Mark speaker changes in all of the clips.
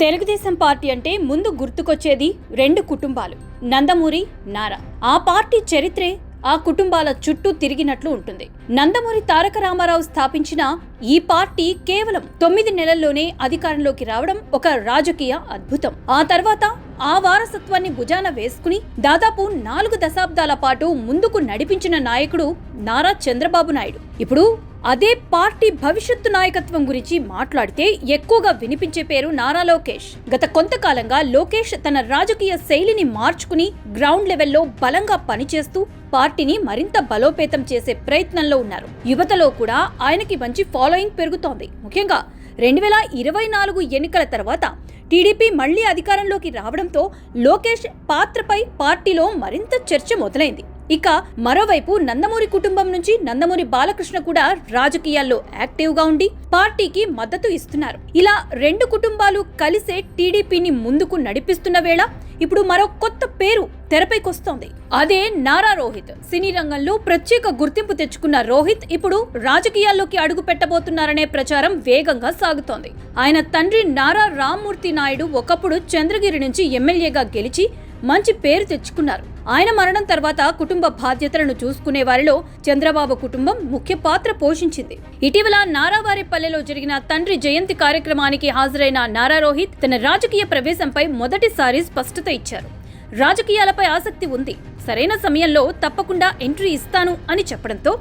Speaker 1: Telugu Desam party అంటే ముందు గుర్తుకొచ్చేది రెండు కుటుంబాలు, నందమూరి, నారా. ఆ పార్టీ చరిత్రే ఆ కుటుంబాల చుట్టూ తిరిగినట్లు ఉంటుంది. నందమూరి తారక రామారావు స్థాపించిన ఈ పార్టీ కేవలం 9 నెలల్లోనే అధికారంలోకి రావడం ఒక రాజకీయ అద్భుతం. ఆ తర్వాత ఆ వారసత్వాన్ని భుజాన వేసుకుని దాదాపు 4 దశాబ్దాల పాటు ముందుకు నడిపించిన నాయకుడు నారా చంద్రబాబు నాయుడు. ఇప్పుడు అదే పార్టీ భవిష్యత్తు నాయకత్వం గురించి మాట్లాడితే ఎక్కువగా వినిపించే పేరు నారా లోకేష్. గత కొంతకాలంగా లోకేష్ తన రాజకీయ శైలిని మార్చుకుని గ్రౌండ్ లెవెల్లో బలంగా పనిచేస్తూ పార్టీని మరింత బలోపేతం చేసే ప్రయత్నంలో ఉన్నారు. యువతలో కూడా ఆయనకి మంచి ఫాలోయింగ్ పెరుగుతోంది. ముఖ్యంగా 2024 ఎన్నికల తర్వాత టీడీపీ మళ్లీ అధికారంలోకి రావడంతో లోకేష్ పాత్రపై పార్టీలో మరింత చర్చ మొదలైంది. ఇక మరోవైపు నందమూరి కుటుంబం నుంచి నందమూరి బాలకృష్ణ కూడా రాజకీయాల్లో యాక్టివ్ గా ఉండి పార్టీకి మద్దతు ఇస్తున్నారు. ఇలా రెండు కుటుంబాలు కలిసే టీడీపీని ముందుకు నడిపిస్తున్న వేళ ఇప్పుడు మరో కొత్త పేరు తెరపైకొస్తోంది. అదే నారా రోహిత్. సినీ రంగంలో ప్రత్యేక గుర్తింపు తెచ్చుకున్న రోహిత్ ఇప్పుడు రాజకీయాల్లోకి అడుగు పెట్టబోతున్నారనే ప్రచారం వేగంగా సాగుతోంది. ఆయన తండ్రి నారా రామ్మూర్తి నాయుడు ఒకప్పుడు చంద్రగిరి నుంచి ఎమ్మెల్యేగా గెలిచి మంచి పేరు తెచ్చుకున్నారు. ఆయన మరణం తర్వాత కుటుంబ బాధ్యతలను చూసుకునే వారిలో చంద్రబాబు కుటుంబం ముఖ్య పాత్ర పోషించింది. ఇటీవల నారావారిపల్లెలో జరిగిన తండ్రి జయంతి కార్యక్రమానికి హాజరైన నారా రోహిత్ తన రాజకీయ ప్రవేశంపై మొదటిసారి స్పష్టత ఇచ్చారు. రాజకీయాలపై ఆసక్తి ఉంది, సరైన సమయంలో తప్పకుండా ఎంట్రీ ఇస్తాను అని చెప్పడంతో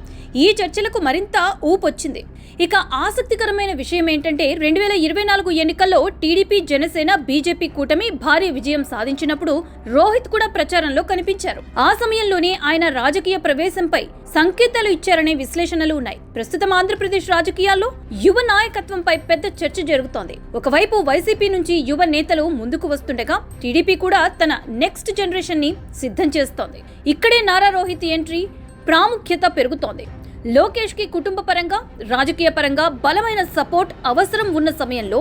Speaker 1: ఈ చర్చలకు మరింత ఊపొచ్చింది. ఇక ఆసక్తికరమైన విషయం ఏంటంటే 2024 ఎన్నికల్లో టీడీపీ, జనసేన, బీజేపీ కూటమి భారీ విజయం సాధించినప్పుడు రోహిత్ కూడా ప్రచారంలో కనిపించారు. ఆ సమయంలోనే ఆయన రాజకీయ ప్రవేశంపై సంకేతాలు ఇచ్చారనే విశ్లేషణలు ఉన్నాయి. ప్రస్తుతం ఆంధ్రప్రదేశ్ రాజకీయాల్లో యువ నాయకత్వంపై పెద్ద చర్చ జరుగుతోంది. ఒకవైపు వైసీపీ నుంచి యువ నేతలు ముందుకు వస్తుండగా టీడీపీ కూడా తన నెక్స్ట్ జనరేషన్ ని సిద్ధం చేస్తోంది. ఇక్కడే నారా రోహిత్ ఎంట్రీ ప్రాముఖ్యత పెరుగుతోంది. లోకేష్ కి కుటుంబ పరంగా, రాజకీయ పరంగా బలమైన సపోర్ట్ అవసరం ఉన్న సమయంలో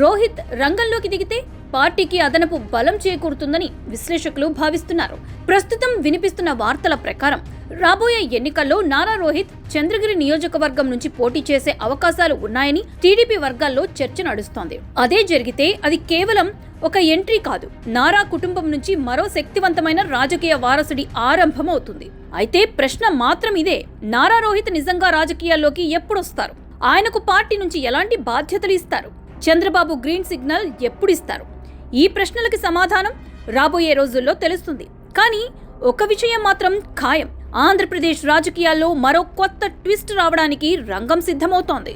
Speaker 1: రోహిత్ రంగంలోకి దిగితే పార్టీకి అదనపు బలం చేకూరుతుందని విశ్లేషకులు భావిస్తున్నారు. ప్రస్తుతం వినిపిస్తున్న వార్తల ప్రకారం రాబోయే ఎన్నికల్లో నారా రోహిత్ చంద్రగిరి నియోజకవర్గం నుంచి పోటీ చేసే అవకాశాలు ఉన్నాయని టీడీపీ వర్గాల్లో చర్చ నడుస్తోంది. అదే జరిగితే అది కేవలం ఒక ఎంట్రీ కాదు, నారా కుటుంబం నుంచి మరో శక్తివంతమైన రాజకీయ వారసుడి ఆరంభం అవుతుంది. అయితే ప్రశ్న మాత్రం ఇదే, నారా రోహిత్ నిజంగా రాజకీయాల్లోకి ఎప్పుడొస్తారు? ఆయనకు పార్టీ నుంచి ఎలాంటి బాధ్యతలు ఇస్తారు? చంద్రబాబు గ్రీన్ సిగ్నల్ ఎప్పుడు ఇస్తారు? ఈ ప్రశ్నలకి సమాధానం రాబోయే రోజుల్లో తెలుస్తుంది. కానీ ఒక విషయం మాత్రం ఖాయం, ఆంధ్రప్రదేశ్ రాజకీయాల్లో మరో కొత్త ట్విస్ట్ రావడానికి రంగం సిద్ధమవుతోంది.